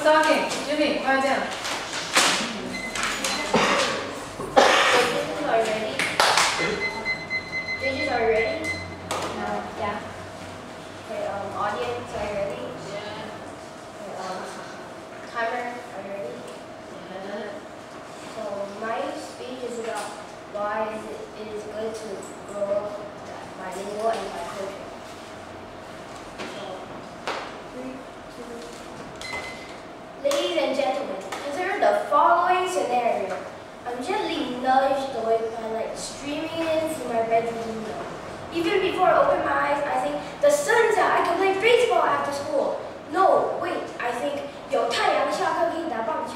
talking. Jimmy, quiet down. Judges are ready. Judges are ready? No. Yeah. Okay, audience, are you ready? Yeah. Okay, timer, are you ready? Yeah. So my speech is about why it is good to grow up bilingual and bicultural. Ladies and gentlemen, consider the following scenario. I'm gently nudged awake by light streaming in through my bedroom window. Even before I open my eyes, I think, the sun's out, I can play baseball after school. No, wait, I think, 有太阳下课可以打棒球.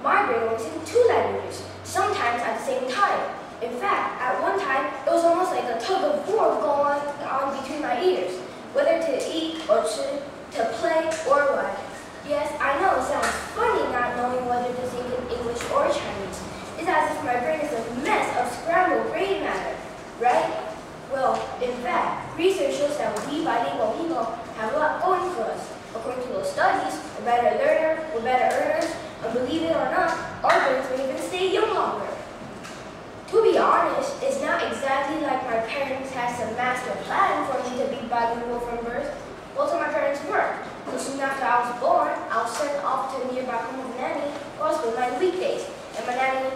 My brain works in 2 languages, sometimes at the same time. In fact, at one time, it was almost like a tug of war going on between my ears, whether to eat or to play or what. Yes, I know it sounds funny not knowing whether to think in English or Chinese. It's as if my brain is a mess of scrambled gray matter, right? Well, in fact, research shows that we bilingual people have a lot going for us. According to those studies, we're better learners, we're better earners, and believe it or not, our brains may even stay young longer. To be honest, it's not exactly like my parents had some master plan for me to be bilingual from birth. Both of my parents worked. So soon after I was born, I was sent off to a nearby home with nanny who was with my weekdays. And my nanny,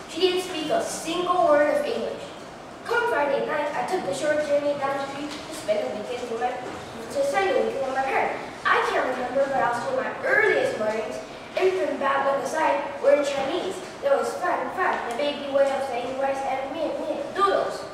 she didn't speak a single word of English. Come Friday night, I took the short journey down the street to spend the weekend with my parents. I can't remember, but I was told my earliest learnings, infant babbling aside, were in Chinese. There was fat, the baby way of saying rice and meat, noodles.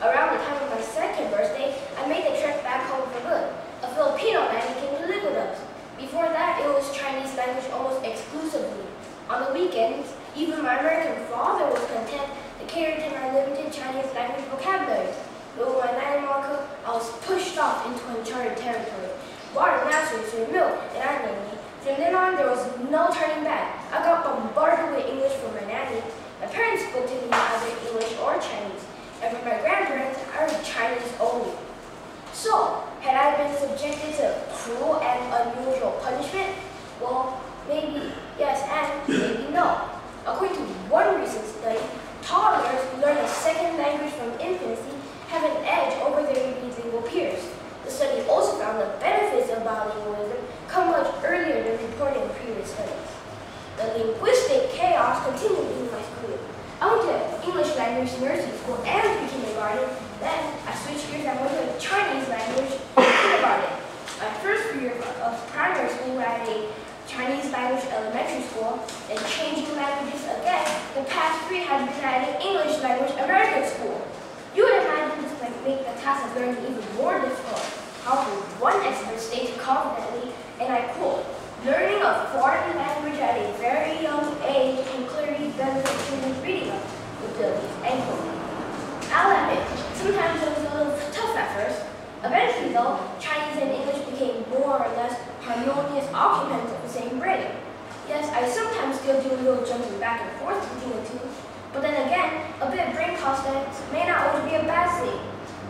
Around the time of my 2nd birthday, I made the trek back home for good. A Filipino nanny came to live with us. Before that, it was Chinese language almost exclusively. On the weekends, even my American father was content to cater to my limited Chinese language vocabulary. But when my nanny cooked, I was pushed off into uncharted territory. Water naturally served milk, and I named me. From then on, there was no turning back. I got bombarded with English from my nanny. My parents spoke to me either English or Chinese. And from my grandparents, I heard Chinese only. So, had I been subjected to cruel and unusual punishment? Well, maybe yes and maybe no. According to one recent study, toddlers who learn a 2nd language from infancy have an edge over their bilingual peers. The study also found the benefits of bilingualism come much earlier than reported in previous studies. The linguistic chaos continued in my school. I went to English language nursery school and pre-kindergarten. Then I switched gears and went to Chinese language kindergarten. My first year of primary school at a Chinese language elementary school, and changing languages again. The past 3 had been at an English language American school. You would imagine this might make the task of learning even more difficult. However, one expert stated confidently, and I quote, "Learning a foreign language at a very young age can clearly benefit children's reading abilities," end quote. I'll admit, sometimes it was a little tough at first. Eventually though, Chinese and English became more or less harmonious occupants of the same brain. Yes, I sometimes still do a little jumping back and forth between the 2, but then again, a bit of brain calisthenics may not always be a bad thing.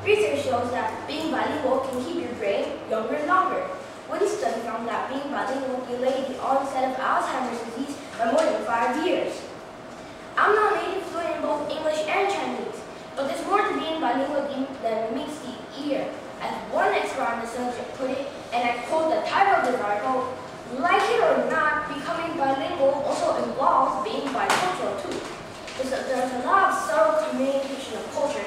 Research shows that being bilingual can keep your brain younger and longer. One study found that being bilingual delayed the onset of Alzheimer's disease by more than 5 years. I'm not native fluent in both English and Chinese, but there's more to being bilingual than meets the ear. As one expert on the subject put it, and I quote the title of this article, "Like it or not, becoming bilingual also involves being bicultural too." There's a lot of subtle communication of culture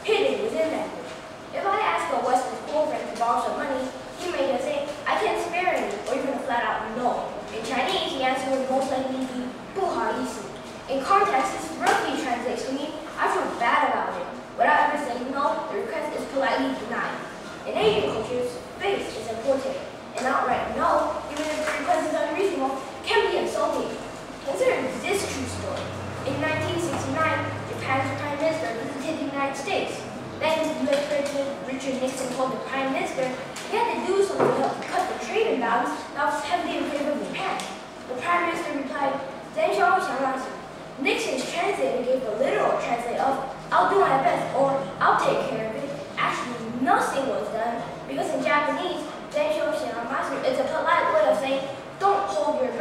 hidden within language. If I ask a Western school friend to borrow some money, he may just say, "I can't spare any," or even a flat out no. In Chinese, the answer would most likely be 不好意思. In context, this roughly translates to mean, "I feel bad about it." Without ever saying no, the request is politely denied. In Asian cultures, face is important. An outright no, even if the request is unreasonable, can be insulting. Consider this true story. In 1969, Japan's Prime Minister visited the United States. Then U.S. President Richard Nixon told the Prime Minister he had to do something to help cut the trade imbalance that was heavily in favor of Japan. The Prime Minister replied, Nixon's translator gave the literal translate of, "I'll do my best," or "I'll take care of it." Actually, nothing was done, because in Japanese, is a polite way of saying, "Don't hold your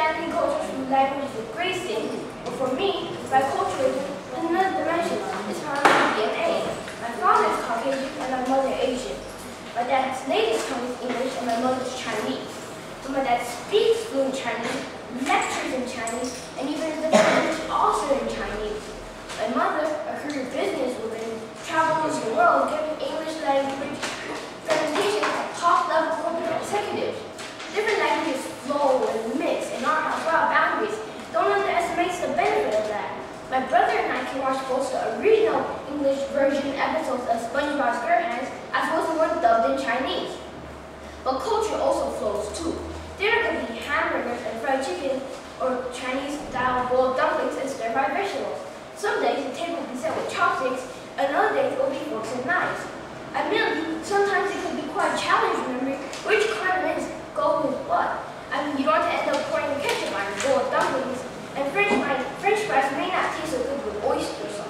understanding culture through language is a great thing, but for me, biculturalism is another dimension. It's part of my DNA. My father is Caucasian and my mother Asian. My dad's native tongue is English and my mother's Chinese. So my dad speaks fluent Chinese, lectures in Chinese, and even is a French also in Chinese. My mother, a career businesswoman, travels the world giving English language presentations at top-level corporate executives. Different languages flow and mix and aren't about boundaries. Don't underestimate the benefit of that. My brother and I can watch both the original English version episodes of SpongeBob SquarePants as well as the one dubbed in Chinese. But culture also flows too. There could be hamburgers and fried chicken or Chinese-style boiled dumplings and stir-fried vegetables. Some days the table will be set with chopsticks, and other days it will be forks and knives. Admittedly, sometimes it could be quite challenging remembering which condiments go with what. I mean, you don't want to end up pouring ketchup on your boiled dumplings, and French fries may not taste so good with oyster sauce.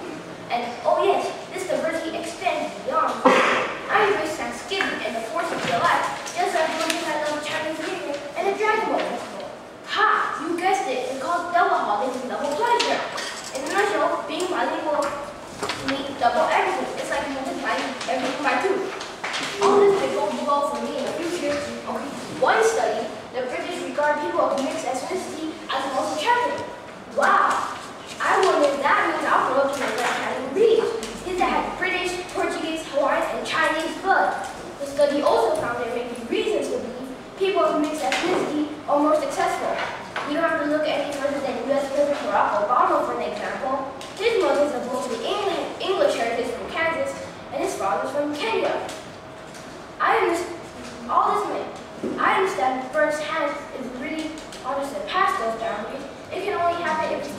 And oh yes, this diversity extends beyond. I embrace Thanksgiving and the 4th of July, just as much as I love Chinese New Year and the Dragon Ball Festival. Ha! You guessed it, it's called double holidays and double pleasure. In a nutshell, being bilingual means double everything. It's like multiplying everything by 2. All this may go well for me in the future. Okay, one study, the British regard people of mixed ethnicity as the most attractive. Wow! I wonder if that means I'll grow up to my grandfather Reed. His dad had British, Portuguese, Hawaiian, and Chinese blood. The study also found there may be reasons to believe people of mixed ethnicity are more successful. You don't have to look any further than U.S. President Barack Obama for an example. His mother is of mostly English heritage from Kansas, and his father's from Kenya. I understand firsthand if we really understand past those boundaries. It can only happen if we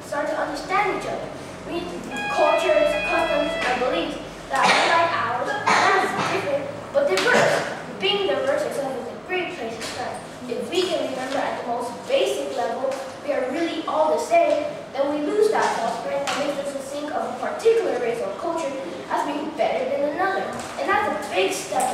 start to understand each other. We need cultures, customs, and beliefs that are like ours, not different, but diverse. Being diverse itself is a great place to start. If we can remember at the most basic level we are really all the same, then we lose that false brand that makes us think of a particular race or culture as being better than another. And that's a big step